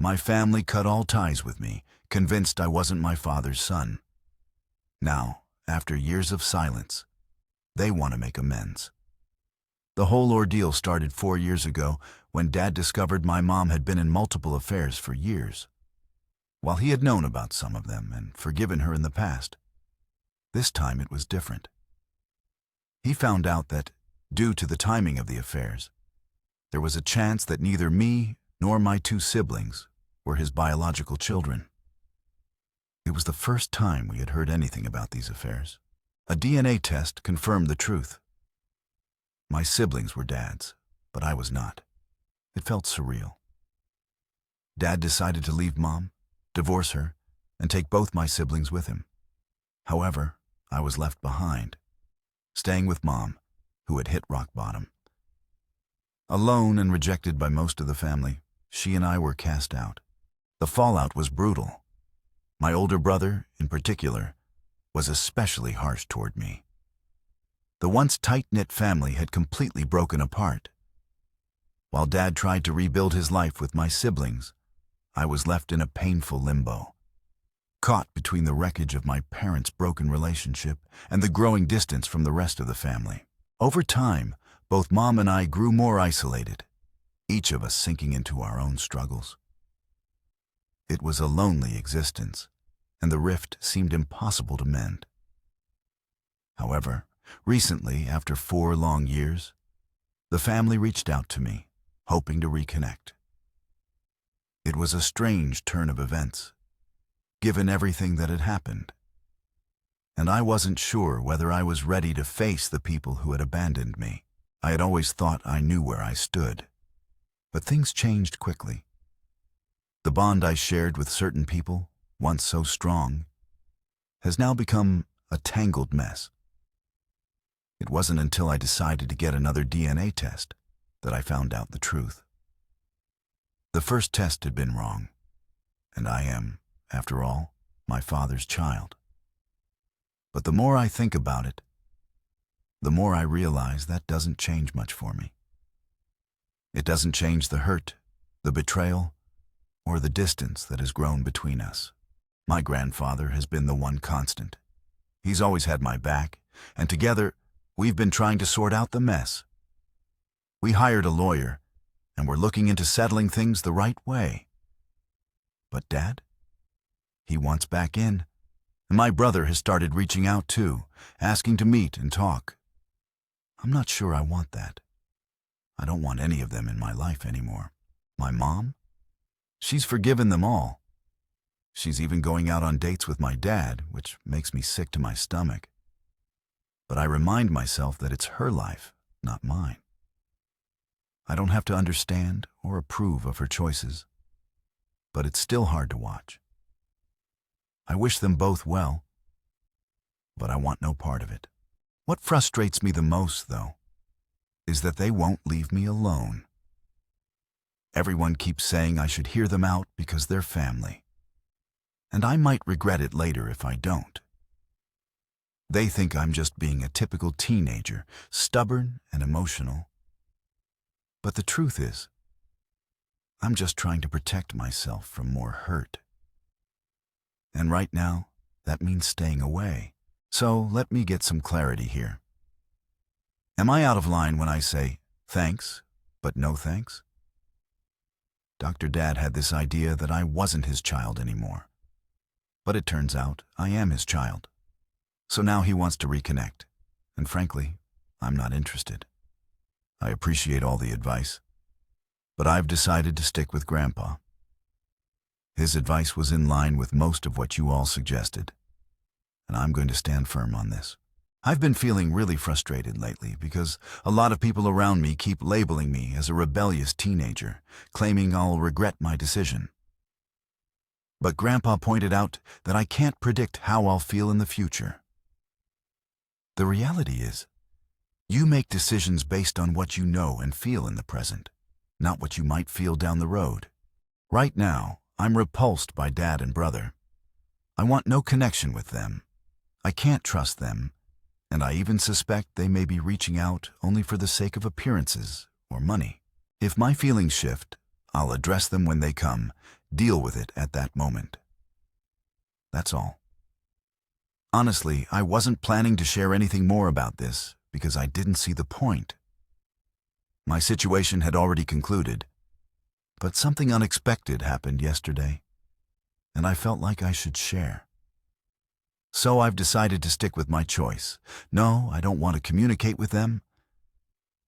My family cut all ties with me, convinced I wasn't my father's son. Now, after years of silence, they want to make amends. The whole ordeal started 4 years ago when Dad discovered my mom had been in multiple affairs for years. While he had known about some of them and forgiven her in the past, this time it was different. He found out that, due to the timing of the affairs, there was a chance that neither me nor my 2 siblings were his biological children. It was the first time we had heard anything about these affairs. A DNA test confirmed the truth. My siblings were Dad's, but I was not. It felt surreal. Dad decided to leave Mom, divorce her, and take both my siblings with him. However, I was left behind, staying with Mom, who had hit rock bottom. Alone and rejected by most of the family, she and I were cast out. The fallout was brutal. My older brother, in particular, was especially harsh toward me. The once tight-knit family had completely broken apart. While Dad tried to rebuild his life with my siblings, I was left in a painful limbo, caught between the wreckage of my parents' broken relationship and the growing distance from the rest of the family. Over time, both Mom and I grew more isolated, each of us sinking into our own struggles. It was a lonely existence, and the rift seemed impossible to mend. However, recently, after 4 long years, the family reached out to me, hoping to reconnect. It was a strange turn of events, given everything that had happened, and I wasn't sure whether I was ready to face the people who had abandoned me. I had always thought I knew where I stood, but things changed quickly. The bond I shared with certain people, once so strong, has now become a tangled mess. It wasn't until I decided to get another DNA test that I found out the truth. The first test had been wrong, and I am, after all, my father's child. But the more I think about it, the more I realize that doesn't change much for me. It doesn't change the hurt, the betrayal, or the distance that has grown between us. My grandfather has been the one constant. He's always had my back, and together, we've been trying to sort out the mess. We hired a lawyer, and we're looking into settling things the right way. But Dad? He wants back in. And my brother has started reaching out too, asking to meet and talk. I'm not sure I want that. I don't want any of them in my life anymore. My mom? She's forgiven them all. She's even going out on dates with my dad, which makes me sick to my stomach. But I remind myself that it's her life, not mine. I don't have to understand or approve of her choices, but it's still hard to watch. I wish them both well, but I want no part of it. What frustrates me the most, though, is that they won't leave me alone. Everyone keeps saying I should hear them out because they're family, and I might regret it later if I don't. They think I'm just being a typical teenager, stubborn and emotional. But the truth is, I'm just trying to protect myself from more hurt. And right now, that means staying away. So let me get some clarity here. Am I out of line when I say thanks, but no thanks? Dr. Dad had this idea that I wasn't his child anymore. But it turns out I am his child. So now he wants to reconnect. And frankly, I'm not interested. I appreciate all the advice, but I've decided to stick with Grandpa. His advice was in line with most of what you all suggested, and I'm going to stand firm on this. I've been feeling really frustrated lately because a lot of people around me keep labeling me as a rebellious teenager, claiming I'll regret my decision. But Grandpa pointed out that I can't predict how I'll feel in the future. The reality is, you make decisions based on what you know and feel in the present, not what you might feel down the road. Right now, I'm repulsed by Dad and brother. I want no connection with them. I can't trust them, and I even suspect they may be reaching out only for the sake of appearances or money. If my feelings shift, I'll address them when they come, deal with it at that moment. That's all. Honestly, I wasn't planning to share anything more about this because I didn't see the point. My situation had already concluded, but something unexpected happened yesterday, and I felt like I should share. So I've decided to stick with my choice. No, I don't want to communicate with them.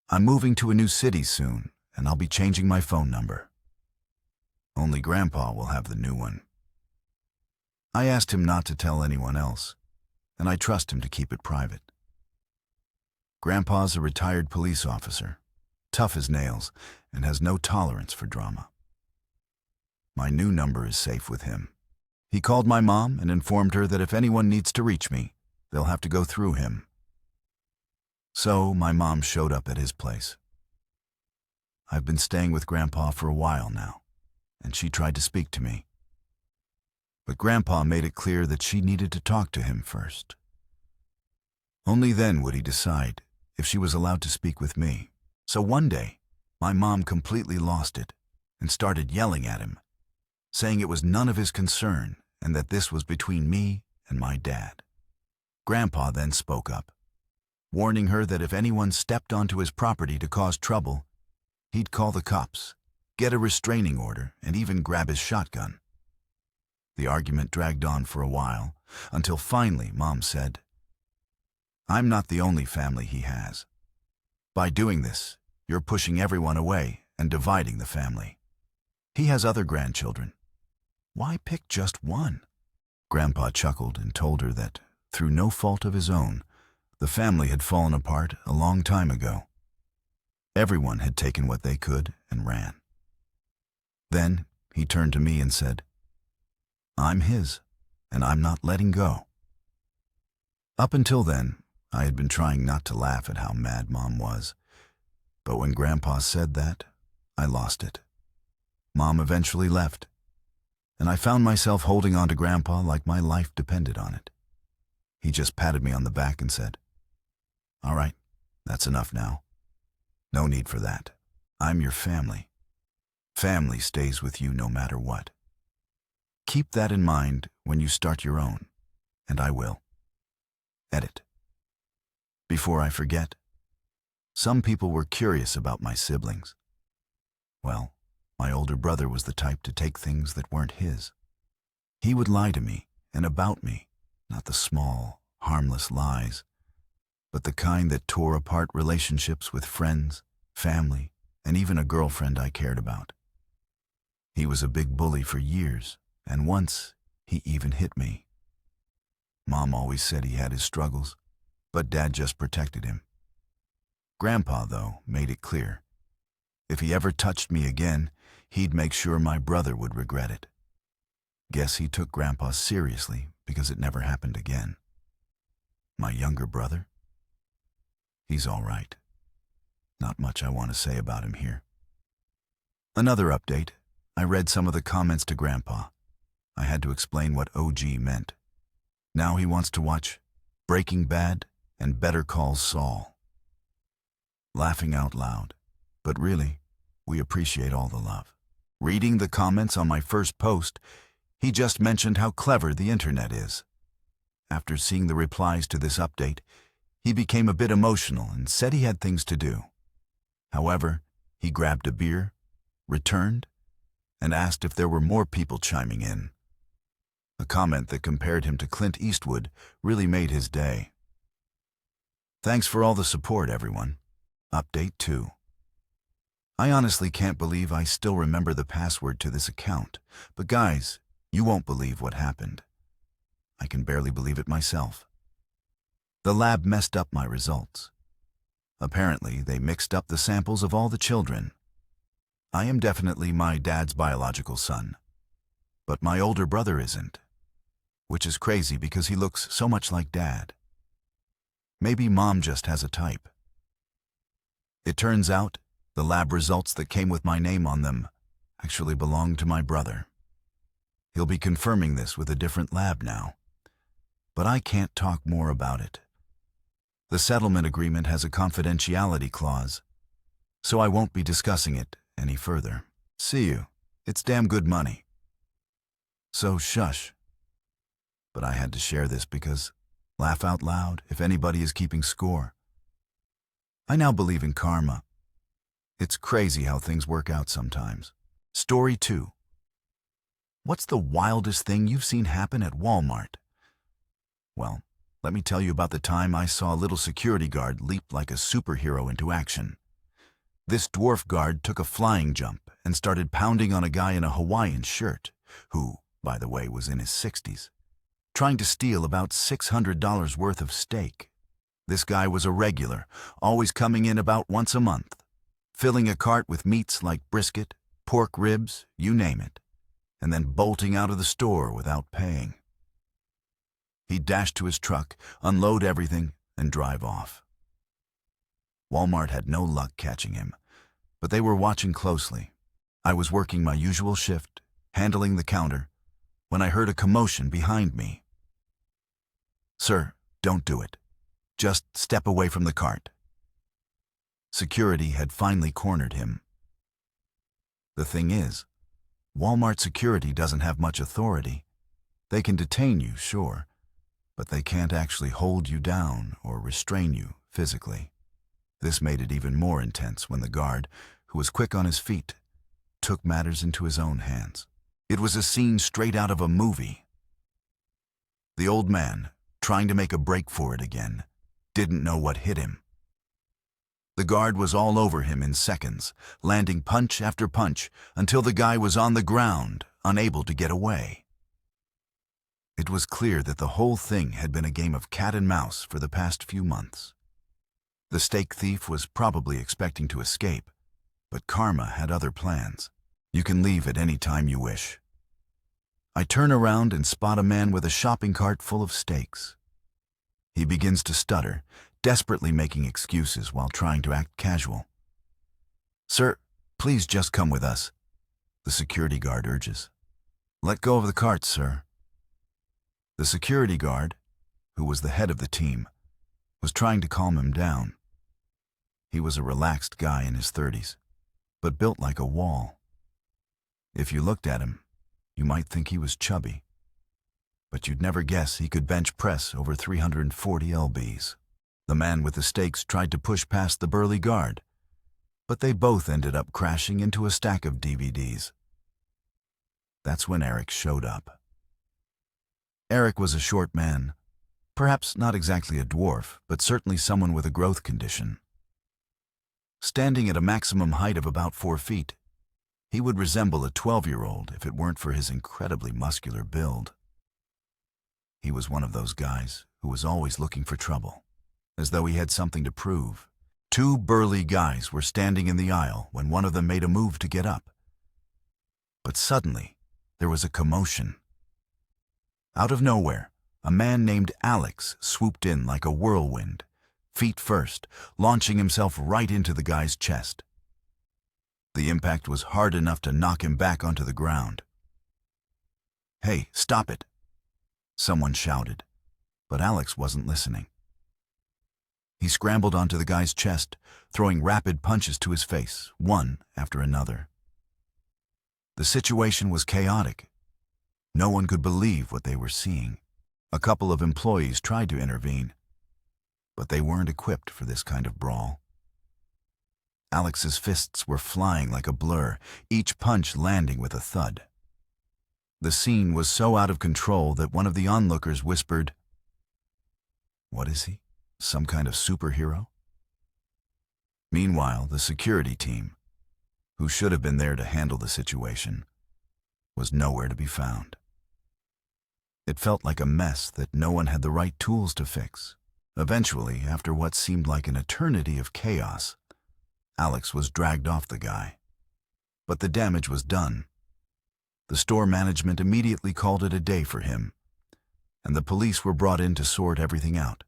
I'm moving to a new city soon, and I'll be changing my phone number. Only Grandpa will have the new one. I asked him not to tell anyone else, and I trust him to keep it private. Grandpa's a retired police officer, tough as nails, and has no tolerance for drama. My new number is safe with him. He called my mom and informed her that if anyone needs to reach me, they'll have to go through him. So my mom showed up at his place. I've been staying with Grandpa for a while now, and she tried to speak to me. But Grandpa made it clear that she needed to talk to him first. Only then would he decide if she was allowed to speak with me. So one day, my mom completely lost it and started yelling at him, saying it was none of his concern and that this was between me and my dad. Grandpa then spoke up, warning her that if anyone stepped onto his property to cause trouble, he'd call the cops, get a restraining order, and even grab his shotgun. The argument dragged on for a while, until finally Mom said, "I'm not the only family he has. By doing this, you're pushing everyone away and dividing the family. He has other grandchildren. Why pick just one?" Grandpa chuckled and told her that, through no fault of his own, the family had fallen apart a long time ago. Everyone had taken what they could and ran. Then he turned to me and said, "I'm his, and I'm not letting go." Up until then, I had been trying not to laugh at how mad Mom was, but when Grandpa said that, I lost it. Mom eventually left, and I found myself holding on to Grandpa like my life depended on it. He just patted me on the back and said, "All right, that's enough now. No need for that. I'm your family. Family stays with you no matter what. Keep that in mind when you start your own, and I will." Edit. Before I forget, some people were curious about my siblings. Well, my older brother was the type to take things that weren't his. He would lie to me and about me, not the small, harmless lies, but the kind that tore apart relationships with friends, family, and even a girlfriend I cared about. He was a big bully for years, and once he even hit me. Mom always said he had his struggles, but Dad just protected him. Grandpa, though, made it clear. If he ever touched me again, he'd make sure my brother would regret it. Guess he took Grandpa seriously because it never happened again. My younger brother? He's all right. Not much I want to say about him here. Another update. I read some of the comments to Grandpa. I had to explain what OG meant. Now he wants to watch Breaking Bad and Better Call Saul. Laughing out loud, but really, we appreciate all the love. Reading the comments on my first post, he just mentioned how clever the internet is. After seeing the replies to this update, he became a bit emotional and said he had things to do. However, he grabbed a beer, returned, and asked if there were more people chiming in. A comment that compared him to Clint Eastwood really made his day. Thanks for all the support, everyone. Update 2. I honestly can't believe I still remember the password to this account, but guys, you won't believe what happened. I can barely believe it myself. The lab messed up my results. Apparently, they mixed up the samples of all the children. I am definitely my dad's biological son, but my older brother isn't, which is crazy because he looks so much like Dad. Maybe Mom just has a type. It turns out, the lab results that came with my name on them actually belong to my brother. He'll be confirming this with a different lab now, but I can't talk more about it. The settlement agreement has a confidentiality clause, so I won't be discussing it any further. See you. It's damn good money. So shush. But I had to share this because, laugh out loud if anybody is keeping score. I now believe in karma. It's crazy how things work out sometimes. Story 2. What's the wildest thing you've seen happen at Walmart? Well, let me tell you about the time I saw a little security guard leap like a superhero into action. This dwarf guard took a flying jump and started pounding on a guy in a Hawaiian shirt, who, by the way, was in his 60s, trying to steal about $600 worth of steak. This guy was a regular, always coming in about once a month, filling a cart with meats like brisket, pork ribs, you name it, and then bolting out of the store without paying. He'd dash to his truck, unload everything, and drive off. Walmart had no luck catching him, but they were watching closely. I was working my usual shift, handling the counter, when I heard a commotion behind me. "Sir, don't do it. Just step away from the cart." Security had finally cornered him. The thing is, Walmart security doesn't have much authority. They can detain you, sure, but they can't actually hold you down or restrain you physically. This made it even more intense when the guard, who was quick on his feet, took matters into his own hands. It was a scene straight out of a movie. The old man, trying to make a break for it again, didn't know what hit him. The guard was all over him in seconds, landing punch after punch until the guy was on the ground, unable to get away. It was clear that the whole thing had been a game of cat and mouse for the past few months. The steak thief was probably expecting to escape, but karma had other plans. You can leave at any time you wish. I turn around and spot a man with a shopping cart full of steaks. He begins to stutter, desperately making excuses while trying to act casual. "Sir, please just come with us," the security guard urges. "Let go of the cart, sir." The security guard, who was the head of the team, was trying to calm him down. He was a relaxed guy in his 30s, but built like a wall. If you looked at him, you might think he was chubby, but you'd never guess he could bench press over 340 lbs. The man with the steaks tried to push past the burly guard, but they both ended up crashing into a stack of DVDs. That's when Eric showed up. Eric was a short man, perhaps not exactly a dwarf, but certainly someone with a growth condition. Standing at a maximum height of about 4 feet, he would resemble a 12-year-old if it weren't for his incredibly muscular build. He was one of those guys who was always looking for trouble, as though he had something to prove. 2 burly guys were standing in the aisle when one of them made a move to get up. But suddenly, there was a commotion. Out of nowhere, a man named Alex swooped in like a whirlwind, feet first, launching himself right into the guy's chest. The impact was hard enough to knock him back onto the ground. "Hey, stop it!" someone shouted, but Alex wasn't listening. He scrambled onto the guy's chest, throwing rapid punches to his face, one after another. The situation was chaotic. No one could believe what they were seeing. A couple of employees tried to intervene, but they weren't equipped for this kind of brawl. Alex's fists were flying like a blur, each punch landing with a thud. The scene was so out of control that one of the onlookers whispered, "What is he? Some kind of superhero?" Meanwhile, the security team, who should have been there to handle the situation, was nowhere to be found. It felt like a mess that no one had the right tools to fix. Eventually, after what seemed like an eternity of chaos, Alex was dragged off the guy. But the damage was done. The store management immediately called it a day for him, and the police were brought in to sort everything out.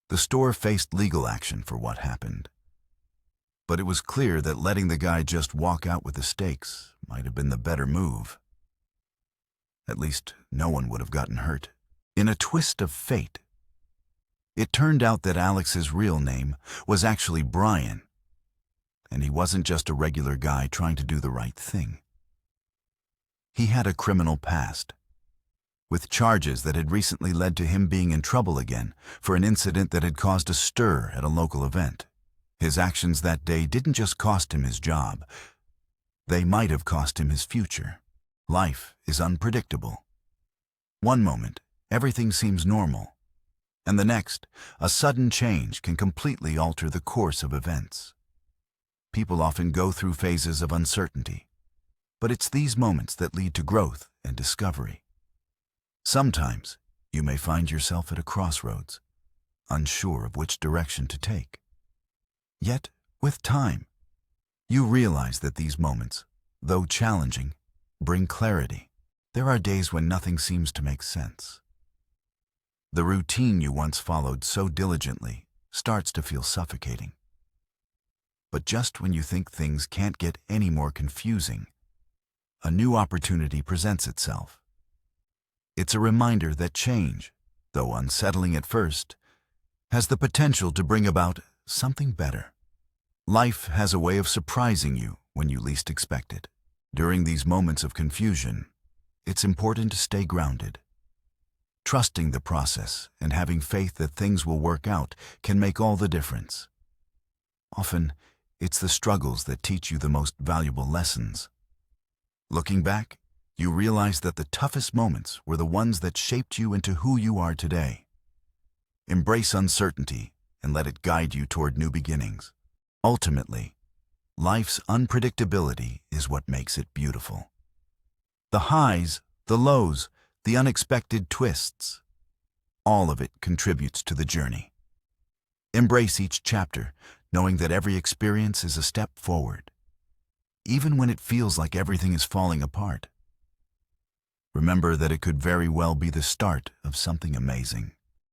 The store faced legal action for what happened, but it was clear that letting the guy just walk out with the steaks might have been the better move. At least, no one would have gotten hurt. In a twist of fate, it turned out that Alex's real name was actually Brian, and he wasn't just a regular guy trying to do the right thing. He He had a criminal past, with charges that had recently led to him being in trouble again for an incident that had caused a stir at a local event. His actions that day didn't just cost him his job, they might have cost him his future. Life is unpredictable. One moment, everything seems normal, and the next, a sudden change can completely alter the course of events. People often go through phases of uncertainty, but it's these moments that lead to growth and discovery. Sometimes, you may find yourself at a crossroads, unsure of which direction to take. Yet, with time, you realize that these moments, though challenging, bring clarity. There are days when nothing seems to make sense. The routine you once followed so diligently starts to feel suffocating. But just when you think things can't get any more confusing, a new opportunity presents itself. It's a reminder that change, though unsettling at first, has the potential to bring about something better. Life has a way of surprising you when you least expect it. During these moments of confusion, it's important to stay grounded. Trusting the process and having faith that things will work out can make all the difference. Often, it's the struggles that teach you the most valuable lessons. Looking back, you realize that the toughest moments were the ones that shaped you into who you are today. Embrace uncertainty and let it guide you toward new beginnings. Ultimately, life's unpredictability is what makes it beautiful. The highs, the lows, the unexpected twists, all of it contributes to the journey. Embrace each chapter, knowing that every experience is a step forward, even when it feels like everything is falling apart. Remember that it could very well be the start of something amazing.